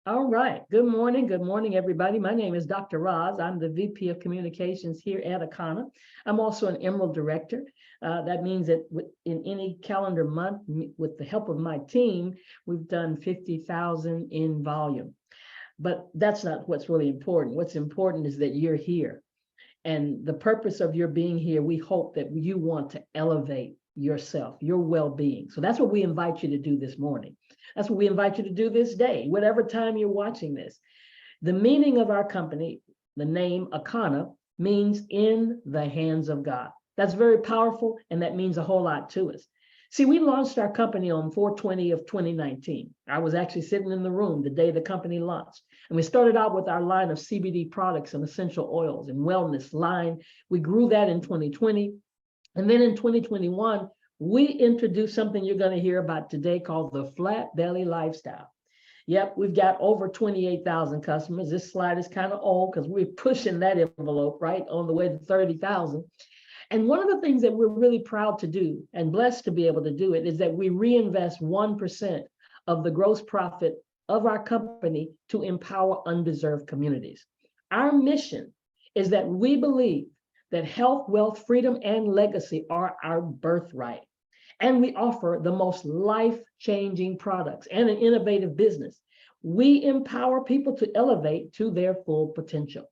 All right. Good morning. Good morning, everybody. My name is Dr. Roz. I'm the VP of Communications here at Akana. I'm also an Emerald Director. That means that in any calendar month, with the help of my team, we've done 50,000 in volume. But that's not what's really important. What's important is that you're here. And the purpose of your being here, we hope that you want to elevate yourself, your well-being. So that's what we invite you to do this morning. That's what we invite you to do this day, whatever time you're watching this. The meaning of our company, the name Akana, means in the hands of God. That's very powerful, and that means a whole lot to us. See, we launched our company on 4/20 of 2019. I was actually sitting in the room the day the company launched. And we started out with our line of CBD products and essential oils and wellness line. We grew that in 2020. And then in 2021, we introduced something you're going to hear about today called the Flat Belly Lifestyle. Yep, we've got over 28,000 customers. This slide is kind of old because we're pushing that envelope, right, on the way to 30,000. And one of the things that we're really proud to do and blessed to be able to do it is that we reinvest 1% of the gross profit of our company to empower undeserved communities. Our mission is that we believe that health, wealth, freedom, and legacy are our birthright. And we offer the most life-changing products and an innovative business. We empower people to elevate to their full potential.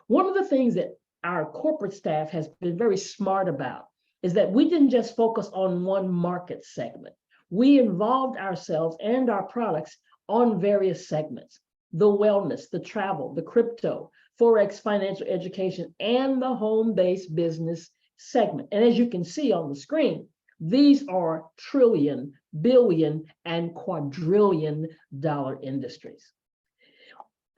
One of the things that our corporate staff has been very smart about is that we didn't just focus on one market segment. We involved ourselves and our products on various segments: the wellness, the travel, the crypto, Forex, financial education, and the home-based business segment. And as you can see on the screen, these are trillion, billion, and quadrillion dollar industries.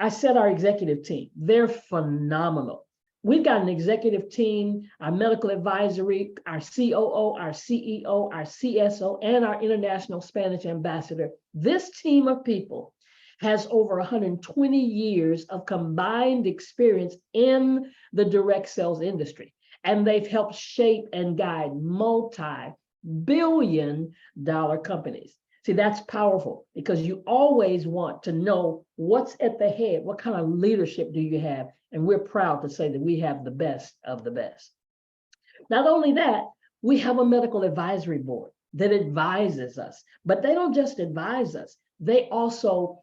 I said our executive team, they're phenomenal. We've got an executive team, our medical advisory, our COO, our CEO, our CSO, and our international Spanish ambassador. This team of people has over 120 years of combined experience in the direct sales industry. And they've helped shape and guide multi-billion dollar companies. See, that's powerful because you always want to know what's at the head. What kind of leadership do you have? And we're proud to say that we have the best of the best. Not only that, we have a medical advisory board that advises us, but they don't just advise us. They also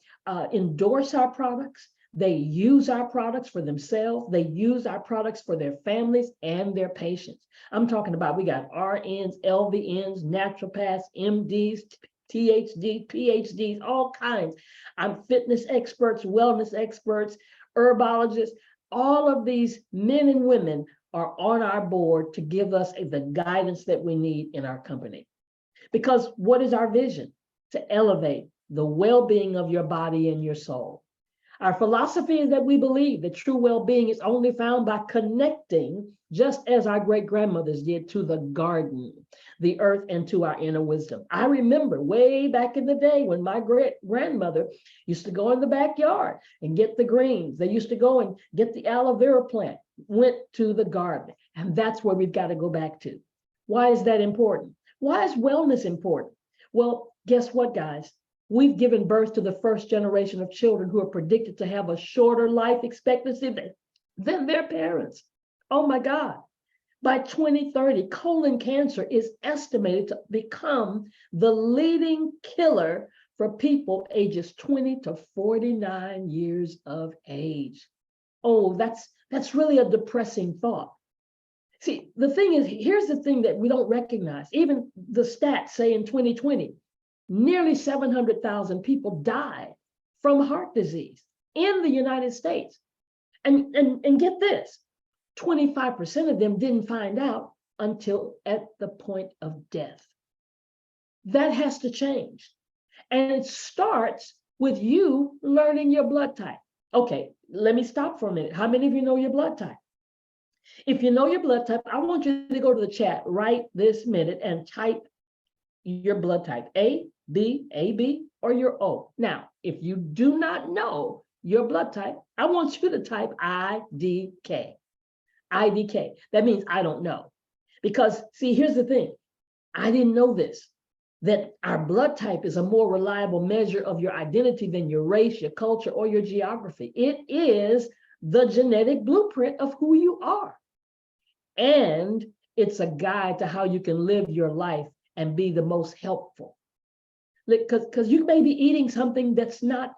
endorse our products. They use our products for themselves. They use our products for their families and their patients. I'm talking about, we got RNs, LVNs, naturopaths, MDs, THD, PhDs, all kinds. I'm fitness experts, wellness experts, herbologists. All of these men and women are on our board to give us the guidance that we need in our company. Because what is our vision? To elevate the well-being of your body and your soul. Our philosophy is that we believe that true well-being is only found by connecting, just as our great-grandmothers did, to the garden, the earth, and to our inner wisdom. I remember way back in the day when my great-grandmother used to go in the backyard and get the greens. They used to go and get the aloe vera plant, went to the garden. And that's where we've got to go back to. Why is that important? Why is wellness important? Well, guess what, guys? We've given birth to the first generation of children who are predicted to have a shorter life expectancy than their parents. Oh my God. By 2030, colon cancer is estimated to become the leading killer for people ages 20 to 49 years of age. Oh, that's really a depressing thought. See, the thing is, here's the thing that we don't recognize. Even the stats say in 2020, nearly 700,000 people died from heart disease in the United States. And get this, 25% of them didn't find out until at the point of death. That has to change. And it starts with you learning your blood type. Okay, let me stop for a minute. How many of you know your blood type? If you know your blood type, I want you to go to the chat right this minute and type your blood type, A, B, AB, or your O. Now, if you do not know your blood type, I want you to type IDK. IDK. That means I don't know. Because, see, here's the thing. I didn't know this. that our blood type is a more reliable measure of your identity than your race, your culture, or your geography. It is the genetic blueprint of who you are. And it's a guide to how you can live your life and be the most helpful. Because you may be eating something that's not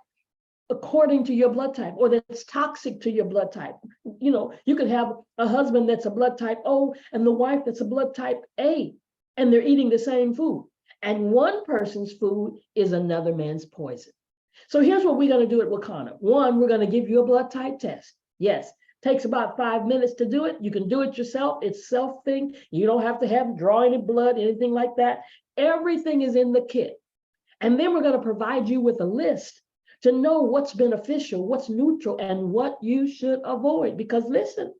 according to your blood type, or that's toxic to your blood type. You know, you could have a husband that's a blood type O and the wife that's a blood type A, and they're eating the same food. And one person's food is another man's poison. So here's what we're going to do at Wakana. One, we're going to give you a blood type test. Yes, takes about 5 minutes to do it. You can do it yourself. It's self thing. You don't have to have draw any blood, anything like that. Everything is in the kit. And then we're going to provide you with a list to know what's beneficial, what's neutral, and what you should avoid. Because listen,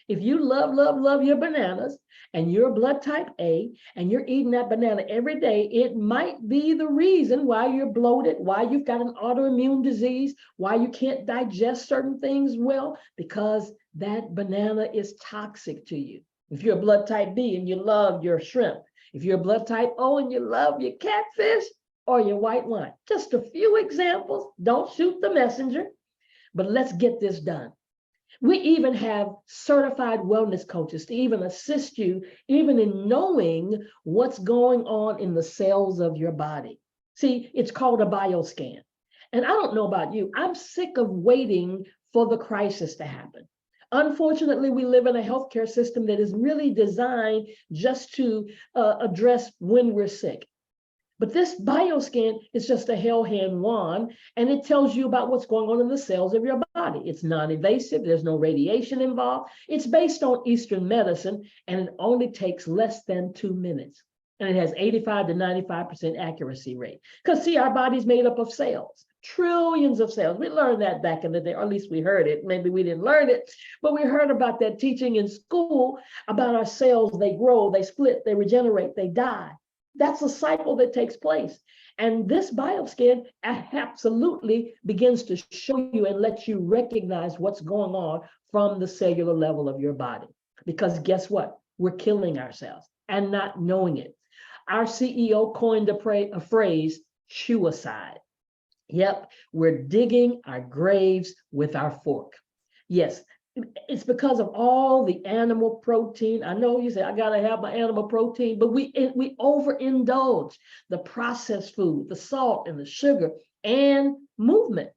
if you love your bananas and you're blood type A and you're eating that banana every day, it might be the reason why you're bloated, why you've got an autoimmune disease, why you can't digest certain things well, because that banana is toxic to you. If you're a blood type B and you love your shrimp, if you're a blood type O and you love your catfish or your white wine, just a few examples. Don't shoot the messenger, but let's get this done. We even have certified wellness coaches to even assist you, even in knowing what's going on in the cells of your body. See, it's called a bioscan. And I don't know about you, I'm sick of waiting for the crisis to happen. Unfortunately, we live in a healthcare system that is really designed just to address when we're sick. But this bioscan is just a hell-hand wand, and it tells you about what's going on in the cells of your body. It's non-invasive, there's no radiation involved. It's based on Eastern medicine, and it only takes less than 2 minutes. And it has 85 to 95% accuracy rate. Because see, our body's made up of cells, trillions of cells. We learned that back in the day, or at least we heard it. Maybe we didn't learn it, but we heard about that teaching in school about our cells. They grow, they split, they regenerate, they die. That's a cycle that takes place. And this bioscan absolutely begins to show you and let you recognize what's going on from the cellular level of your body. Because guess what? We're killing ourselves and not knowing it. Our CEO coined a phrase, chewicide. Yep, we're digging our graves with our fork. Yes, it's because of all the animal protein. I know you say, I gotta have my animal protein, but we overindulge the processed food, the salt and the sugar and movement,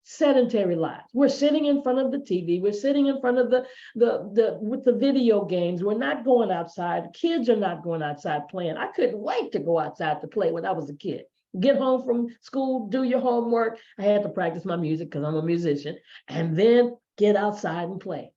sedentary lives. We're sitting in front of the TV. We're sitting in front of with the video games. We're not going outside. Kids are not going outside playing. I couldn't wait to go outside to play when I was a kid. Get home from school, do your homework. I had to practice my music because I'm a musician, and then get outside and play.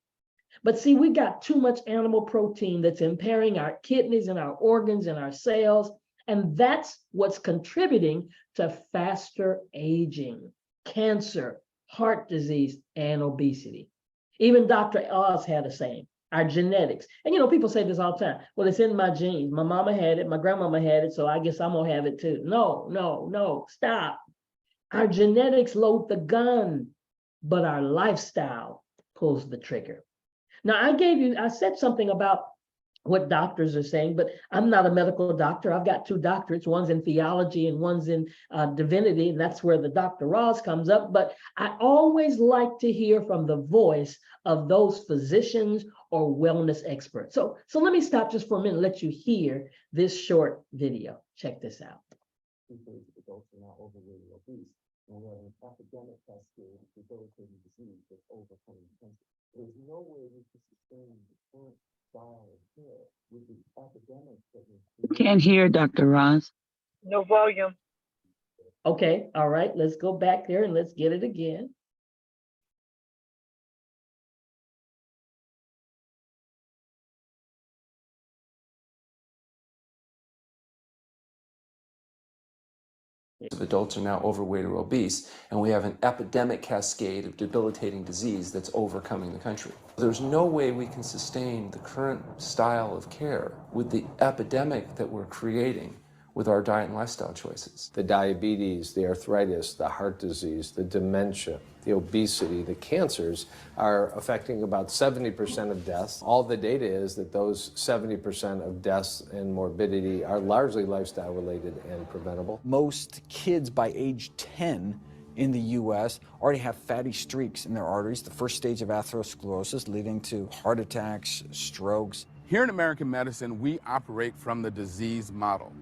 But see, we got too much animal protein that's impairing our kidneys and our organs and our cells. And that's what's contributing to faster aging, cancer, heart disease, and obesity. Even Dr. Oz had a saying, our genetics. And you know, people say this all the time. Well, it's in my genes. My mama had it, my grandmama had it, so I guess I'm gonna have it too. No, stop. Our genetics load the gun, but our lifestyle pulls the trigger. Now, I said something about what doctors are saying, but I'm not a medical doctor. I've got 2 doctorates, one's in theology and one's in divinity, and that's where the Dr. Oz comes up. But I always like to hear from the voice of those physicians or wellness experts. So let me stop just for a minute and let you hear this short video. Check this out. And we have an epidemic cascade of debilitating disease that's overcoming cancer. There's no way we can sustain the current style of care with the epidemic that we're Can't hear Dr. Roz. No volume. Okay, all right, let's go back there and let's get it again. Of adults are now overweight or obese, and we have an epidemic cascade of debilitating disease that's overcoming the country. There's no way we can sustain the current style of care with the epidemic that we're creating with our diet and lifestyle choices. The diabetes, the arthritis, the heart disease, the dementia, the obesity, the cancers are affecting about 70% of deaths. All the data is that those 70% of deaths and morbidity are largely lifestyle related and preventable. Most kids by age 10 in the U.S. already have fatty streaks in their arteries, the first stage of atherosclerosis leading to heart attacks, strokes. Here in American medicine, we operate from the disease model.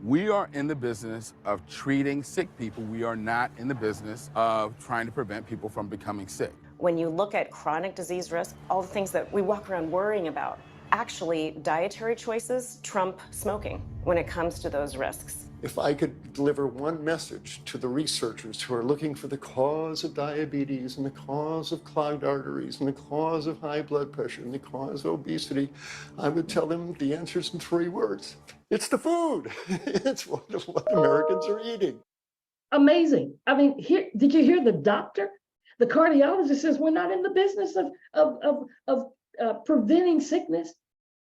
We are in the business of treating sick people. We are not in the business of trying to prevent people from becoming sick. When you look at chronic disease risk, all the things that we walk around worrying about, actually dietary choices trump smoking when it comes to those risks. If I could deliver one message to the researchers who are looking for the cause of diabetes and the cause of clogged arteries and the cause of high blood pressure and the cause of obesity, I would tell them the answer's in 3 words. It's the food. It's what Americans are eating. Amazing. I mean, did you hear the doctor? The cardiologist says we're not in the business of preventing sickness.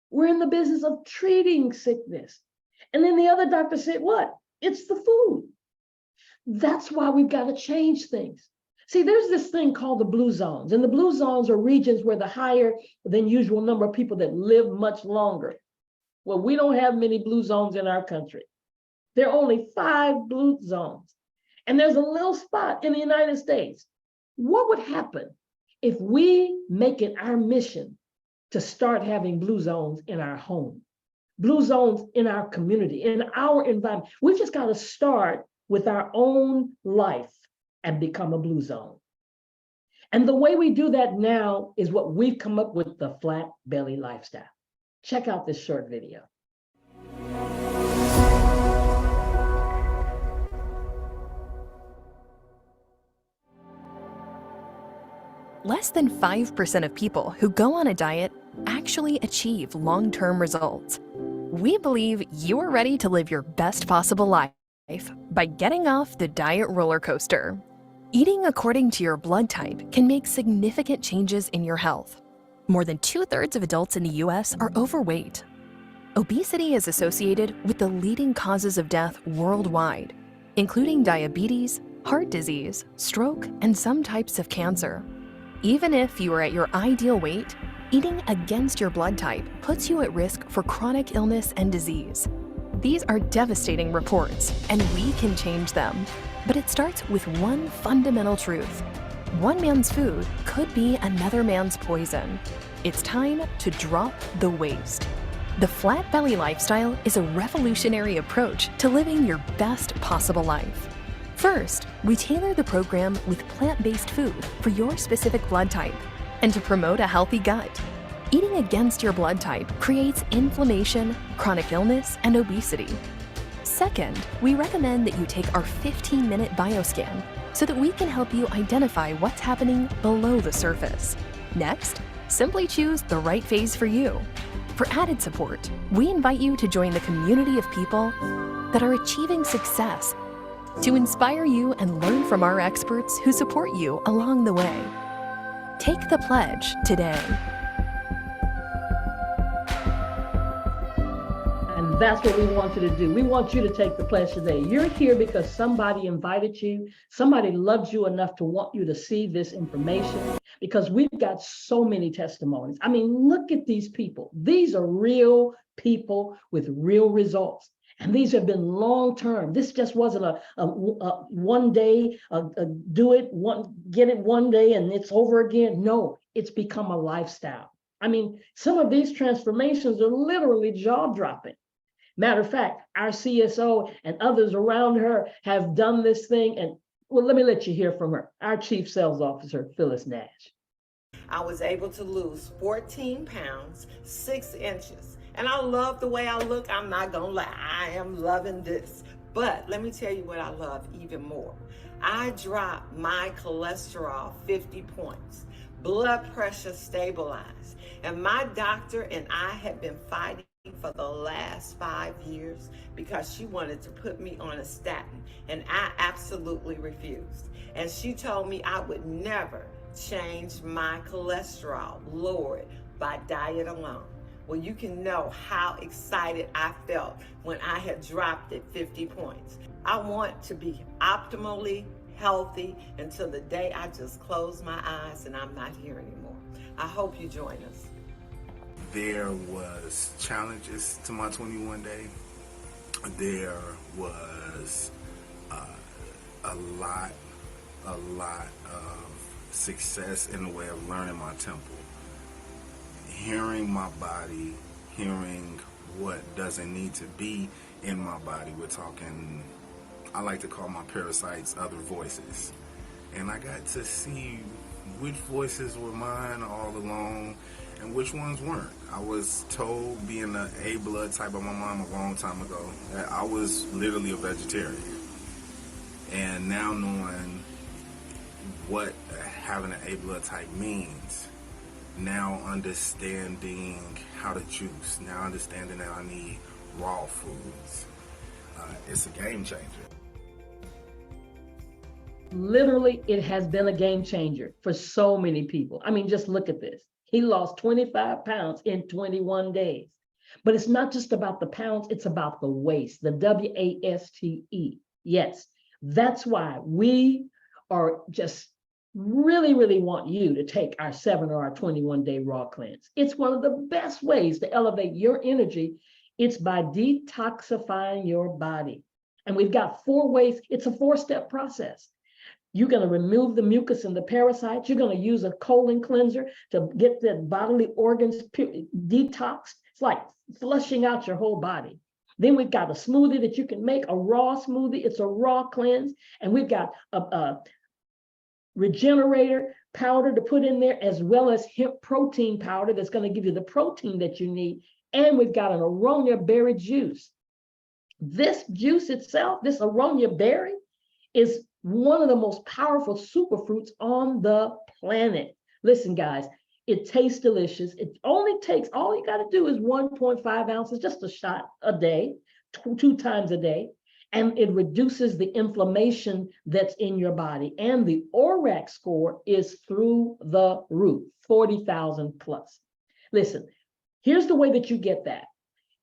We're in the business of treating sickness. And then the other doctor said, what? It's the food. That's why we've got to change things. See, there's this thing called the blue zones, and the blue zones are regions where the higher than usual number of people that live much longer. Well, we don't have many blue zones in our country. There are only 5 blue zones, and there's a little spot in the United States. What would happen if we make it our mission to start having blue zones in our home? Blue zones in our community, in our environment. We just got to start with our own life and become a blue zone. And the way we do that now is what we've come up with, the Flat Belly Lifestyle. Check out this short video. Less than 5% of people who go on a diet actually achieve long-term results. We believe you are ready to live your best possible life by getting off the diet roller coaster. Eating according to your blood type can make significant changes in your health. More than 2/3 of adults in the US are overweight. Obesity is associated with the leading causes of death worldwide, including diabetes, heart disease, stroke, and some types of cancer. Even if you are at your ideal weight, eating against your blood type puts you at risk for chronic illness and disease. These are devastating reports, and we can change them. But it starts with one fundamental truth. One man's food could be another man's poison. It's time to drop the waste. The Flat Belly Lifestyle is a revolutionary approach to living your best possible life. First, we tailor the program with plant-based food for your specific blood type and to promote a healthy gut. Eating against your blood type creates inflammation, chronic illness, and obesity. Second, we recommend that you take our 15-minute bioscan so that we can help you identify what's happening below the surface. Next, simply choose the right phase for you. For added support, we invite you to join the community of people that are achieving success to inspire you and learn from our experts who support you along the way. Take the pledge today. And that's what we want you to do. We want you to take the pledge today. You're here because somebody invited you. Somebody loved you enough to want you to see this information, because we've got so many testimonies. I mean, look at these people. These are real people with real results. And these have been long-term. This just wasn't a one day, get it one day and it's over again. No, it's become a lifestyle. I mean, some of these transformations are literally jaw-dropping. Matter of fact, our CSO and others around her have done this thing. And well, let me let you hear from her, our Chief Sales Officer, Phyllis Nash. I was able to lose 14 pounds, 6 inches. And I love the way I look. I'm not gonna lie, I am loving this. But let me tell you what I love even more. I dropped my cholesterol 50 points, blood pressure stabilized. And my doctor and I have been fighting for the last 5 years because she wanted to put me on a statin, and I absolutely refused. And she told me I would never change my cholesterol, lower it by diet alone. Well, you can know how excited I felt when I had dropped it 50 points. I want to be optimally healthy until the day I just close my eyes and I'm not here anymore. I hope you join us. There was challenges to my 21 day. There was a lot of success in the way of learning my temple. Hearing my body, hearing what doesn't need to be in my body. We're talking, I like to call my parasites other voices. And I got to see which voices were mine all along and which ones weren't. I was told, being an A blood type of my mom a long time ago, that I was literally a vegetarian. And now knowing what having an A blood type means, now understanding how to juice, now understanding that I need raw foods, it's a game changer. Literally, it has been a game changer for so many people. I mean, just look at this. He lost 25 pounds in 21 days. But it's not just about the pounds, it's about the waste, the W-A-S-T-E. Yes, that's why we are just really want you to take our 7 or our 21-day raw cleanse. It's one of the best ways to elevate your energy. It's by detoxifying your body. And we've got 4 ways. It's a 4-step process. You're going to remove the mucus and the parasites. You're going to use a colon cleanser to get the bodily organs detoxed. It's like flushing out your whole body. Then we've got a smoothie that you can make, a raw smoothie. It's a raw cleanse. And we've got a regenerator powder to put in there, as well as hemp protein powder that's going to give you the protein that you need. And we've got an aronia berry juice. This juice itself, this aronia berry, is one of the most powerful superfruits on the planet. Listen, guys, it tastes delicious. It only takes, all you got to do is 1.5 ounces, just a shot a day, 2 times a day. And it reduces the inflammation that's in your body. And the ORAC score is through the roof, 40,000 plus. Listen, here's the way that you get that.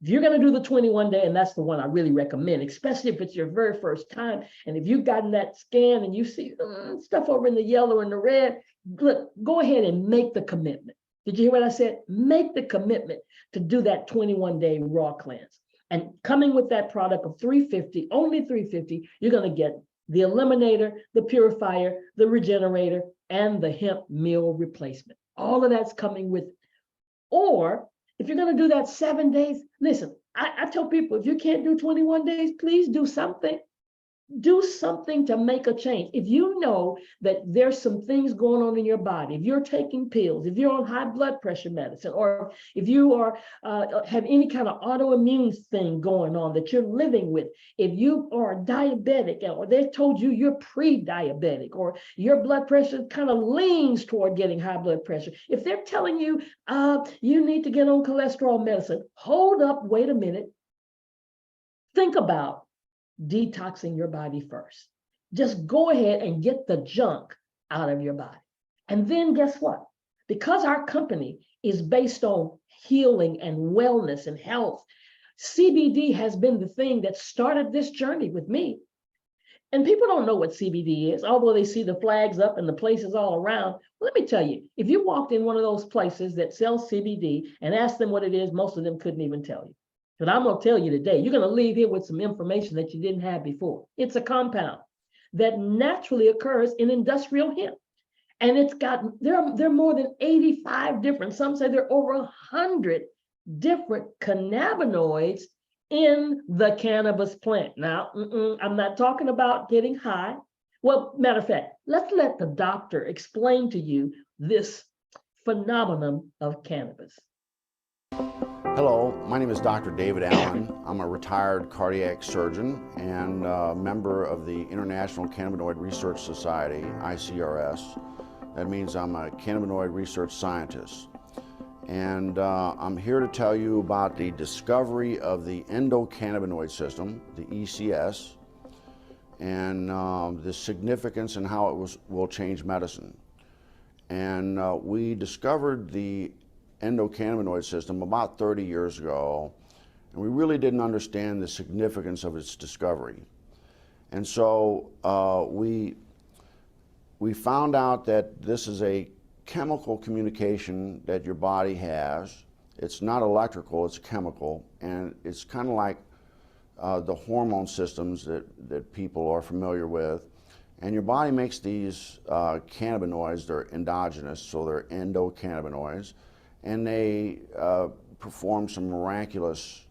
If you're going to do the 21-day, and that's the one I really recommend, especially if it's your very first time, and if you've gotten that scan and you see stuff over in the yellow and the red, look, go ahead and make the commitment. Did you hear what I said? Make the commitment to do that 21-day raw cleanse. And coming with that product of $350, only $350, you're going to get the eliminator, the purifier, the regenerator, and the hemp meal replacement. All of that's coming with it. Or if you're going to do that 7 days, listen, I tell people, if you can't do 21 days, please do something. Do something to make a change. If you know that there's some things going on in your body, if you're taking pills, if you're on high blood pressure medicine, or if you are have any kind of autoimmune thing going on that you're living with, if you are diabetic, or they've told you you're pre-diabetic, or your blood pressure kind of leans toward getting high blood pressure, if they're telling you you need to get on cholesterol medicine, hold up, wait a minute. Think about detoxing your body first. Just go ahead and get the junk out of your body. And then guess what? Because our company is based on healing and wellness and health, CBD has been the thing that started this journey with me. And people don't know what CBD is, although they see the flags up and the places all around. Let me tell you, if you walked in one of those places that sells CBD and asked them what it is, most of them couldn't even tell you. But I'm going to tell you today, you're going to leave here with some information that you didn't have before. It's a compound that naturally occurs in industrial hemp. And it's got, there are more than 85 different, some say there are over 100 different cannabinoids in the cannabis plant. Now, I'm not talking about getting high. Well, matter of fact, let's let the doctor explain to you this phenomenon of cannabis. Hello, my name is Dr. David Allen. I'm a retired cardiac surgeon and a member of the International Cannabinoid Research Society, ICRS. That means I'm a cannabinoid research scientist. And I'm here to tell you about the discovery of the endocannabinoid system, the ECS, and the significance and how it will change medicine. And we discovered the endocannabinoid system about 30 years ago, and we really didn't understand the significance of its discovery. And so we found out that this is a chemical communication that your body has. It's not electrical, it's chemical, and it's kind of like the hormone systems that people are familiar with. And your body makes these cannabinoids. They're endogenous, so they're endocannabinoids, and they perform some miraculous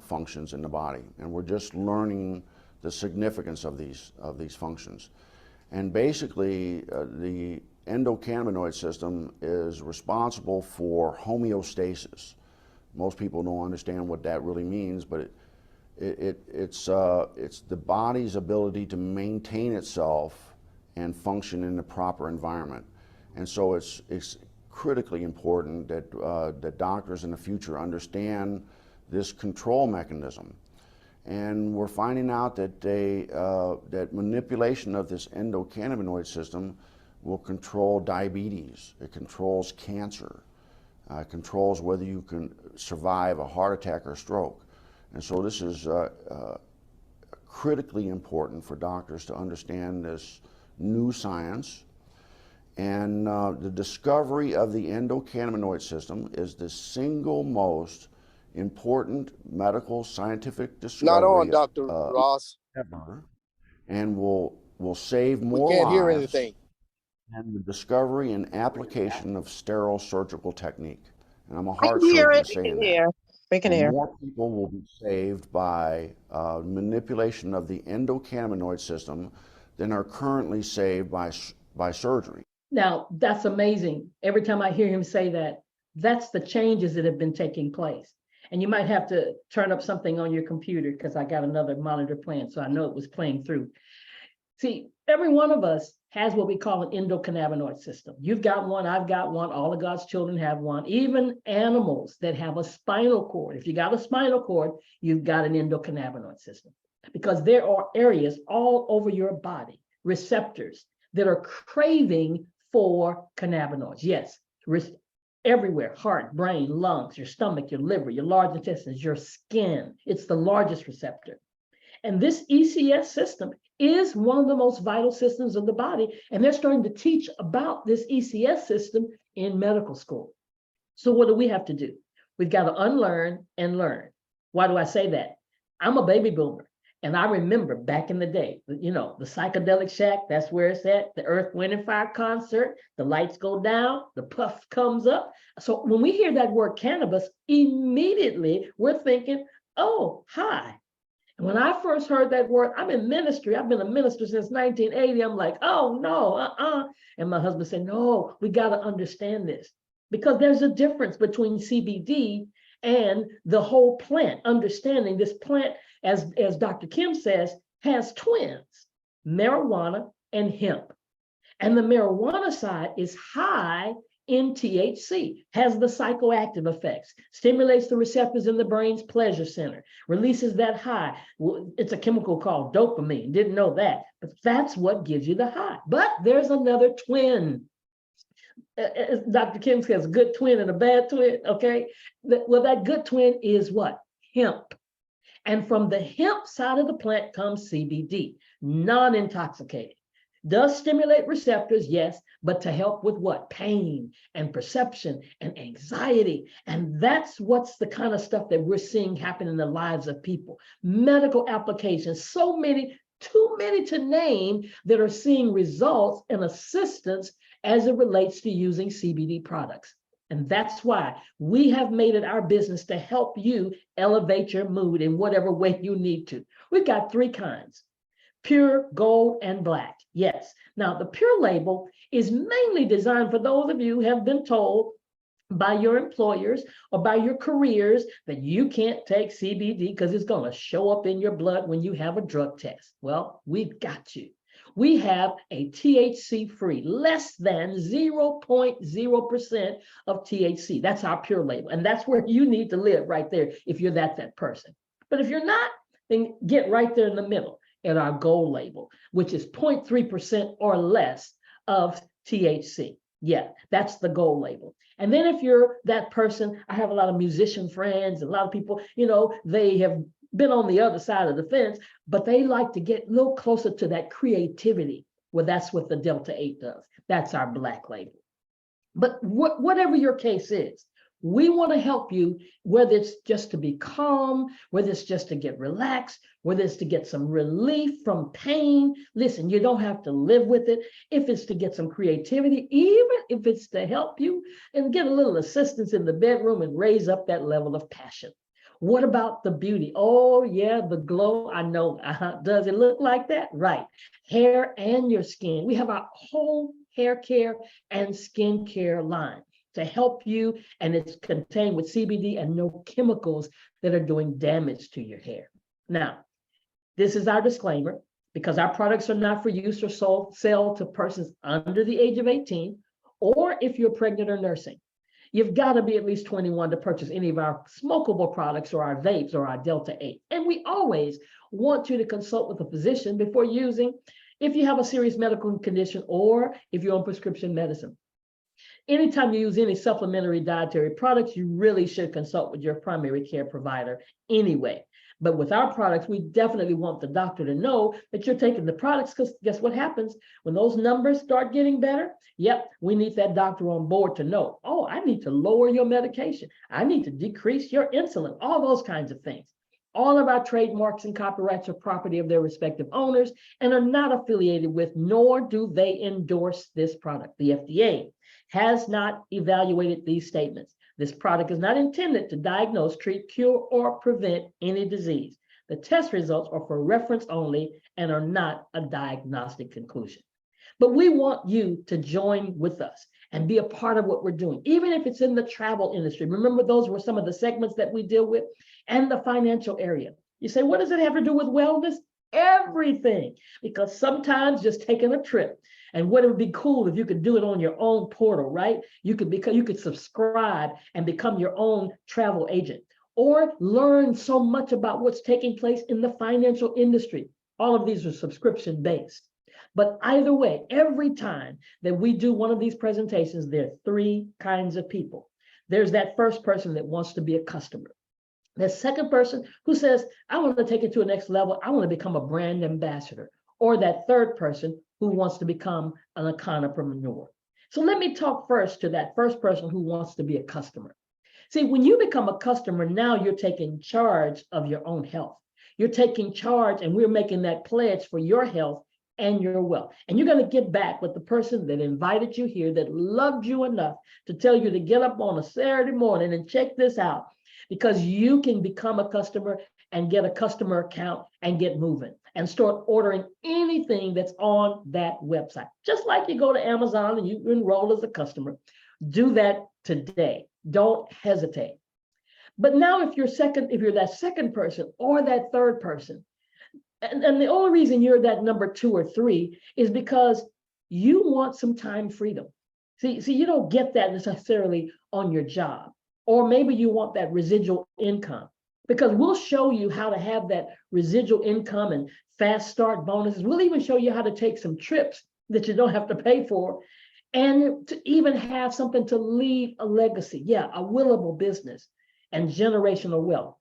functions in the body. And we're just learning the significance of these functions. And basically, the endocannabinoid system is responsible for homeostasis. Most people don't understand what that really means, but it's the body's ability to maintain itself and function in the proper environment. And so it's critically important that that doctors in the future understand this control mechanism. And we're finding out that that manipulation of this endocannabinoid system will control diabetes. It controls cancer. It controls whether you can survive a heart attack or stroke. And so this is critically important for doctors to understand this new science. And the discovery of the endocannabinoid system is the single most important medical scientific discovery. Not on, Dr. Ross. Ever, and will save more We can't lives hear anything. than the discovery and application of sterile surgical technique. And I'm a I heart can hear surgeon it. We saying can that. hear. We can hear. More people will be saved by manipulation of the endocannabinoid system than are currently saved by surgery. Now, that's amazing. Every time I hear him say that, that's the changes that have been taking place. And you might have to turn up something on your computer because I got another monitor playing, so I know it was playing through. See, every one of us has what we call an endocannabinoid system. You've got one, I've got one, all of God's children have one, even animals that have a spinal cord. If you got a spinal cord, you've got an endocannabinoid system, because there are areas all over your body, receptors, that are craving for cannabinoids. Yes, everywhere, heart, brain, lungs, your stomach, your liver, your large intestines, your skin. It's the largest receptor. And this ECS system is one of the most vital systems of the body. And they're starting to teach about this ECS system in medical school. So what do we have to do? We've got to unlearn and learn. Why do I say that? I'm a baby boomer. And I remember back in the day, you know, the psychedelic shack, that's where it's at, the Earth, Wind and Fire concert, the lights go down, the puff comes up. So when we hear that word cannabis, immediately we're thinking, oh, hi. And when I first heard that word, I'm in ministry. I've been a minister since 1980. I'm like, oh, no, And my husband said, no, we got to understand this, because there's a difference between CBD and the whole plant. Understanding this plant, as Dr. Kim says, has twins, marijuana and hemp. And the marijuana side is high in THC, has the psychoactive effects, stimulates the receptors in the brain's pleasure center, releases that high. It's a chemical called dopamine. Didn't know that, but that's what gives you the high. But there's another twin. Dr. Kim says, a good twin and a bad twin, okay? Well, that good twin is what? Hemp. And from the hemp side of the plant comes CBD, non-intoxicating. Does stimulate receptors, yes, but to help with what? Pain and perception and anxiety. And that's what's the kind of stuff that we're seeing happen in the lives of people. Medical applications, so many, too many to name, that are seeing results and assistance as it relates to using CBD products. And that's why we have made it our business to help you elevate your mood in whatever way you need to. We've got three kinds: pure, gold, and black. Yes. Now, the pure label is mainly designed for those of you who have been told by your employers or by your careers that you can't take CBD because it's going to show up in your blood when you have a drug test. Well, we've got you. We have a THC-free, less than 0.0% of THC. That's our pure label. And that's where you need to live, right there, if you're that person. But if you're not, then get right there in the middle at our gold label, which is 0.3% or less of THC. Yeah, that's the gold label. And then if you're that person, I have a lot of musician friends, a lot of people, they have been on the other side of the fence, but they like to get a little closer to that creativity. Well, that's what the Delta 8 does. That's our black label. But whatever your case is, we want to help you, whether it's just to be calm, whether it's just to get relaxed, whether it's to get some relief from pain. Listen, you don't have to live with it. If it's to get some creativity, even if it's to help you and get a little assistance in the bedroom and raise up that level of passion. What about the beauty? Oh, yeah, the glow. I know. Does it look like that? Right. Hair and your skin. We have our whole hair care and skin care line to help you, and it's contained with CBD and no chemicals that are doing damage to your hair. Now, this is our disclaimer, because our products are not for use or sell to persons under the age of 18, or if you're pregnant or nursing. You've got to be at least 21 to purchase any of our smokable products or our vapes or our Delta 8. And we always want you to consult with a physician before using, if you have a serious medical condition or if you're on prescription medicine. Anytime you use any supplementary dietary products, you really should consult with your primary care provider anyway. But with our products, we definitely want the doctor to know that you're taking the products, because guess what happens? When those numbers start getting better, yep, we need that doctor on board to know, oh, I need to lower your medication. I need to decrease your insulin, all those kinds of things. All of our trademarks and copyrights are property of their respective owners and are not affiliated with, nor do they endorse this product. The FDA has not evaluated these statements. This product is not intended to diagnose, treat, cure, or prevent any disease. The test results are for reference only and are not a diagnostic conclusion. But we want you to join with us and be a part of what we're doing, even if it's in the travel industry. Remember, those were some of the segments that we deal with, and the financial area. You say, what does it have to do with wellness? Everything, because sometimes just taking a trip, and what it would be cool if you could do it on your own portal, right? You could subscribe and become your own travel agent, or learn so much about what's taking place in the financial industry. All of these are subscription based. But either way, every time that we do one of these presentations, there are three kinds of people. There's that first person that wants to be a customer. The second person who says, I want to take it to a next level. I want to become a brand ambassador. Or that third person who wants to become an econopreneur. So let me talk first to that first person who wants to be a customer. See, when you become a customer, now you're taking charge of your own health. You're taking charge, and we're making that pledge for your health and your wealth. And you're going to get back with the person that invited you here, that loved you enough to tell you to get up on a Saturday morning and check this out, because you can become a customer and get a customer account and get moving and start ordering anything that's on that website. Just like you go to Amazon and you enroll as a customer, do that today. Don't hesitate. But now if you're that second person or that third person, and the only reason you're that number 2 or 3 is because you want some time freedom. See, you don't get that necessarily on your job, or maybe you want that residual income, because we'll show you how to have that residual income and fast start bonuses. We'll even show you how to take some trips that you don't have to pay for, and to even have something to leave a legacy. Yeah, a willable business and generational wealth.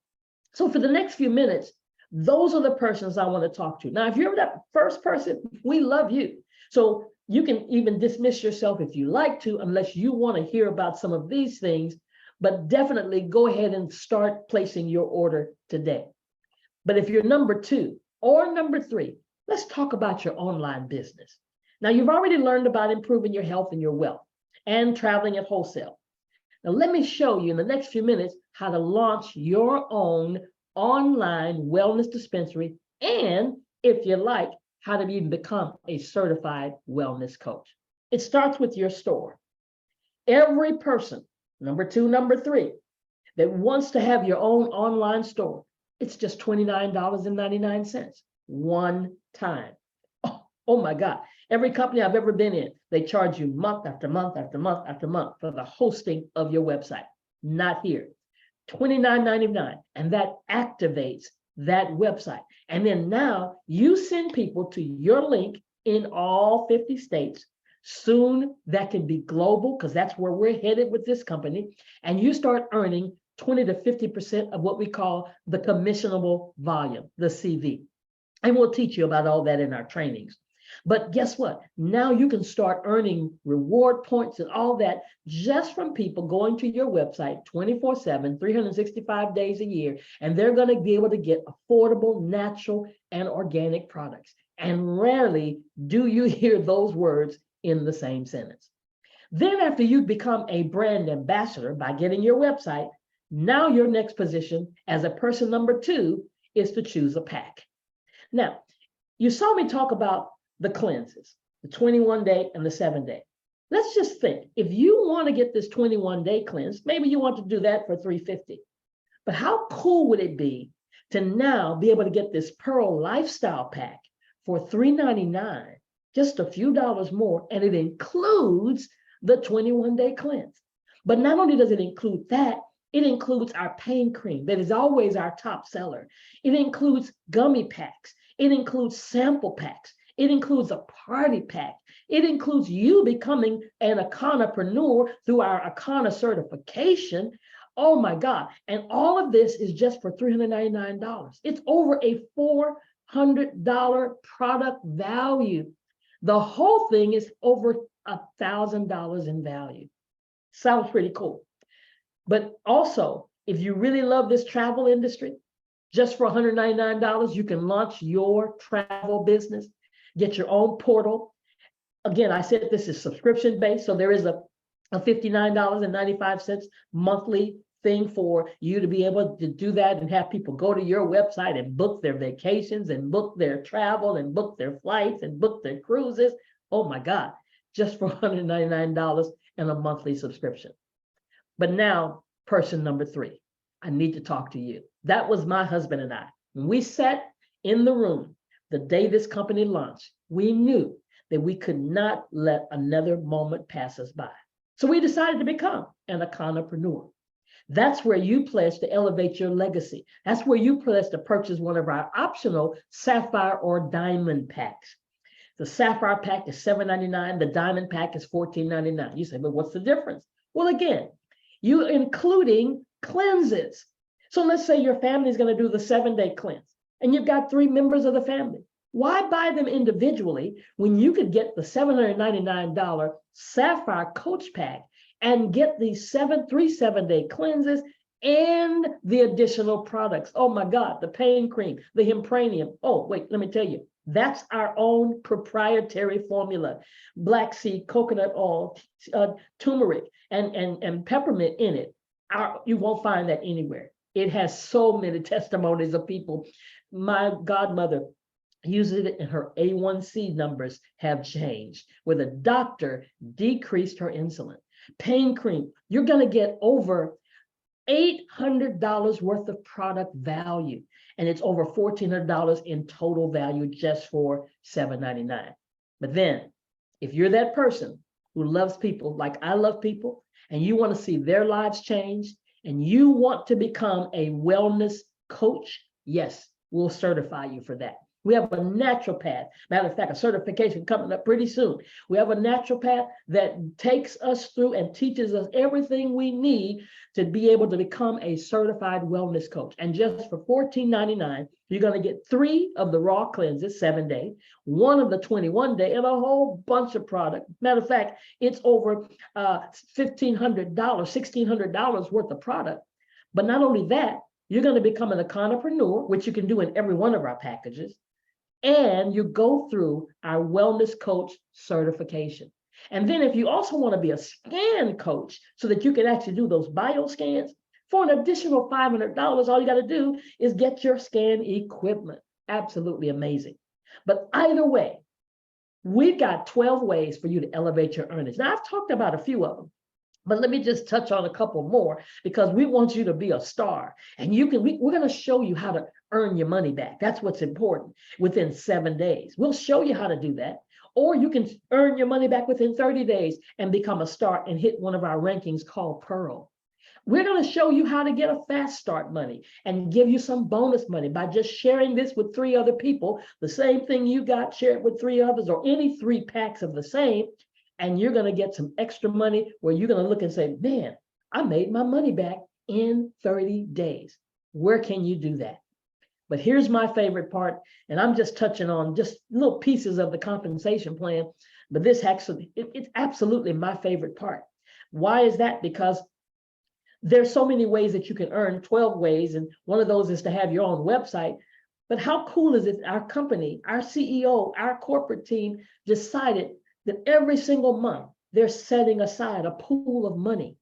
So for the next few minutes, those are the persons I want to talk to. Now, if you're that first person, we love you. So you can even dismiss yourself if you like to, unless you want to hear about some of these things, but definitely go ahead and start placing your order today. But if you're number 2 or number 3, let's talk about your online business. Now, you've already learned about improving your health and your wealth and traveling at wholesale. Now, let me show you in the next few minutes how to launch your own online wellness dispensary, and if you like, how to even become a certified wellness coach. It starts with your store. Every person, number 2, number 3, that wants to have your own online store, it's just $29.99 one time. Oh my God. Every company I've ever been in, they charge you month after month after month after month for the hosting of your website. Not here. $29.99, and that activates that website. And then now you send people to your link in all 50 states Soon that can be global because that's where we're headed with this company. And you start earning 20 to 50% of what we call the commissionable volume, the CV. And we'll teach you about all that in our trainings. But guess what? Now you can start earning reward points and all that just from people going to your website 24/7, 365 days a year, and they're going to be able to get affordable, natural, and organic products. And rarely do you hear those words in the same sentence. Then after you become a brand ambassador by getting your website, now your next position as a person number 2 is to choose a pack. Now, you saw me talk about the cleanses, the 21-day and the 7-day. Let's just think, if you want to get this 21-day cleanse, maybe you want to do that for $350. But how cool would it be to now be able to get this Pearl Lifestyle Pack for $399, just a few dollars more, and it includes the 21-day cleanse. But not only does it include that, it includes our pain cream that is always our top seller. It includes gummy packs. It includes sample packs. It includes a party pack. It includes you becoming an Aconapreneur through our Acana certification. Oh my God. And all of this is just for $399. It's over a $400 product value. The whole thing is over $1,000 in value. Sounds pretty cool. But also, if you really love this travel industry, just for $199, you can launch your travel business, get your own portal. Again, I said this is subscription based, so there is a $59.95 monthly thing for you to be able to do that and have people go to your website and book their vacations and book their travel and book their flights and book their cruises. Oh my God, just for $199 and a monthly subscription. But now, person number 3, I need to talk to you. That was my husband and I. When we sat in the room the day this company launched, we knew that we could not let another moment pass us by. So we decided to become an Aconapreneur. That's where you pledge to elevate your legacy. That's where you pledge to purchase one of our optional sapphire or diamond packs. The sapphire pack is $7.99. The diamond pack is $14.99. You say, but what's the difference? Well, again, you're including cleanses. So let's say your family is going to do the 7-day cleanse and you've got 3 members of the family. Why buy them individually when you could get the $799 Sapphire Coach Pack and get these 3 7-day cleanses and the additional products? Oh my God, the pain cream, the Hempranium. Oh, wait, let me tell you, that's our own proprietary formula. Black seed, coconut oil, turmeric, and peppermint in it. You won't find that anywhere. It has so many testimonies of people. My godmother uses it and her A1C numbers have changed, where the doctor decreased her insulin. Pain cream, you're going to get over $800 worth of product value, and it's over $1,400 in total value just for $7.99. But then, if you're that person who loves people like I love people, and you want to see their lives change, and you want to become a wellness coach, yes, we'll certify you for that. We have a natural path. Matter of fact, a certification coming up pretty soon. We have a natural path that takes us through and teaches us everything we need to be able to become a certified wellness coach. And just for $14.99, you're going to get 3 of the raw cleanses, 7-day, 1 of the 21-day, and a whole bunch of product. Matter of fact, it's over $1,600 worth of product. But not only that, you're going to become an Aconapreneur, which you can do in every one of our packages. And you go through our wellness coach certification. And then if you also want to be a scan coach so that you can actually do those bio scans, for an additional $500, all you got to do is get your scan equipment. Absolutely amazing. But either way, we've got 12 ways for you to elevate your earnings. Now, I've talked about a few of them, but let me just touch on a couple more because we want you to be a star. And we're going to show you how to earn your money back. That's what's important within 7 days. We'll show you how to do that. Or you can earn your money back within 30 days and become a star and hit one of our rankings called Pearl. We're going to show you how to get a fast start money and give you some bonus money by just sharing this with 3 other people. The same thing you got, share it with 3 others or any 3 packs of the same. and you're going to get some extra money where you're going to look and say, man, I made my money back in 30 days. Where can you do that? But here's my favorite part, and I'm just touching on just little pieces of the compensation plan, but this actually, it's absolutely my favorite part. Why is that? Because there's so many ways that you can earn, 12 ways, and one of those is to have your own website. But how cool is it? Our company, our CEO, our corporate team decided that every single month they're setting aside a pool of money,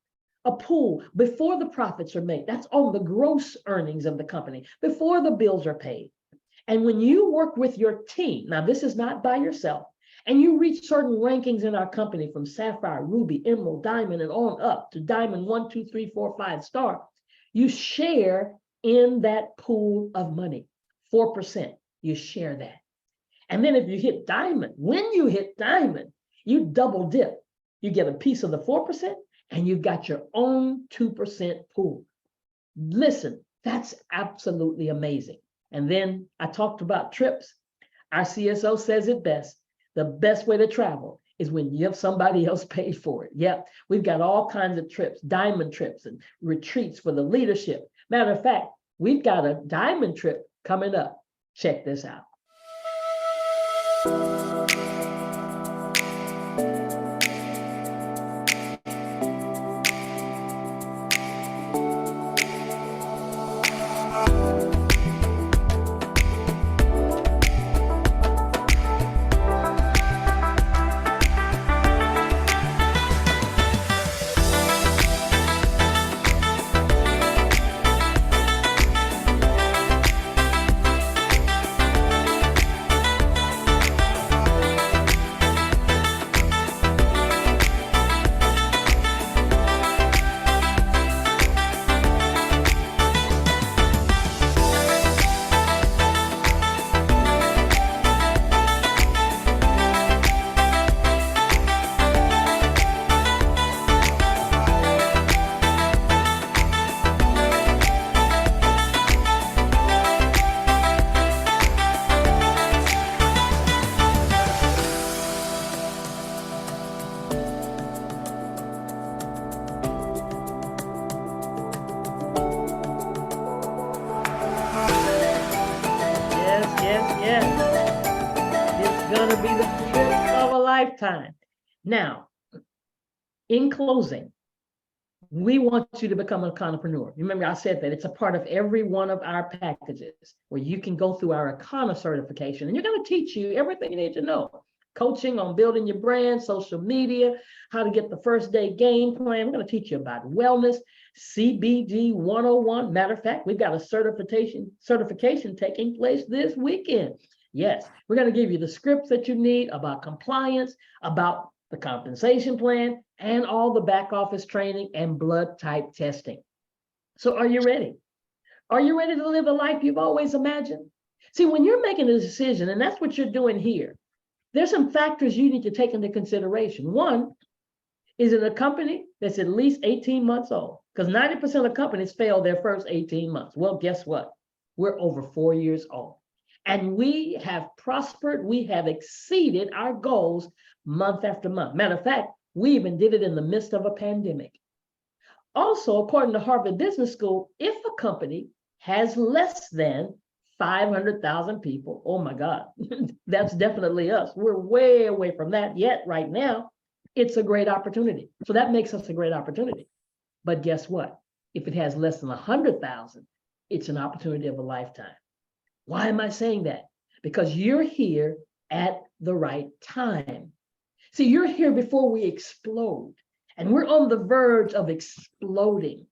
a pool before the profits are made. That's on the gross earnings of the company, before the bills are paid. And when you work with your team, now this is not by yourself, and you reach certain rankings in our company from Sapphire, Ruby, Emerald, Diamond, and on up to Diamond 1, 2, 3, 4, 5 star, you share in that pool of money. 4%, you share that. And then if you hit Diamond, when you hit Diamond, you double dip. You get a piece of the 4% and you got your own 2% pool. Listen, that's absolutely amazing. And then I talked about trips. Our CSO says it best. The best way to travel is when you have somebody else pay for it. Yeah, we've got all kinds of trips, diamond trips and retreats for the leadership. Matter of fact, we've got a diamond trip coming up. Check this out. Lifetime. Now, in closing, we want you to become an entrepreneur. Remember, I said that it's a part of every one of our packages where you can go through our Icona certification, and you're going to teach you everything you need to know. Coaching on building your brand, social media, how to get the first day game plan. We're going to teach you about wellness, CBD 101. Matter of fact, we've got a certification taking place this weekend. Yes, we're going to give you the scripts that you need about compliance, about the compensation plan, and all the back office training and blood type testing. So are you ready? Are you ready to live the life you've always imagined? See, when you're making a decision, and that's what you're doing here, there's some factors you need to take into consideration. One, is it a company that's at least 18 months old? Because 90% of companies fail their first 18 months. Well, guess what? We're over 4 years old. And we have prospered, we have exceeded our goals month after month. Matter of fact, we even did it in the midst of a pandemic. Also, according to Harvard Business School, if a company has less than 500,000 people, oh my God, that's definitely us. We're way away from that yet right now. It's a great opportunity. So that makes us a great opportunity. But guess what? If it has less than 100,000, it's an opportunity of a lifetime. Why am I saying that? Because you're here at the right time. See, you're here before we explode, and we're on the verge of exploding.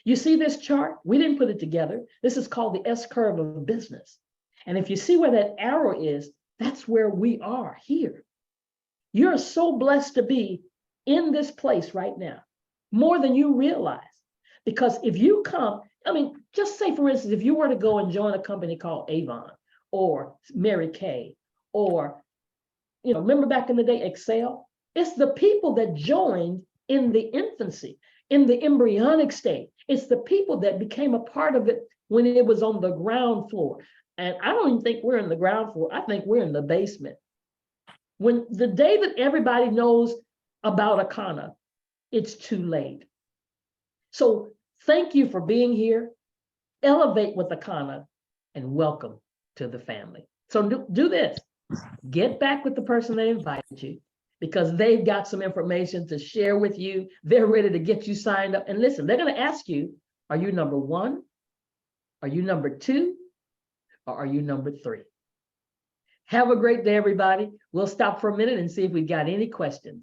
You see this chart? We didn't put it together. This is called the S-curve of business. And if you see where that arrow is, that's where we are here. You're so blessed to be in this place right now, more than you realize. Because if you come, I mean, just say, for instance, if you were to go and join a company called Avon or Mary Kay, or, remember back in the day, Excel? It's the people that joined in the infancy, in the embryonic state. It's the people that became a part of it when it was on the ground floor. And I don't even think we're in the ground floor. I think we're in the basement. When the day that everybody knows about Akana, it's too late. So thank you for being here. Elevate with Akana and welcome to the family. So do this. Get back with the person that invited you because they've got some information to share with you. They're ready to get you signed up. And listen, they're going to ask you, are you number 1? Are you number 2? Or are you number 3? Have a great day, everybody. We'll stop for a minute and see if we've got any questions.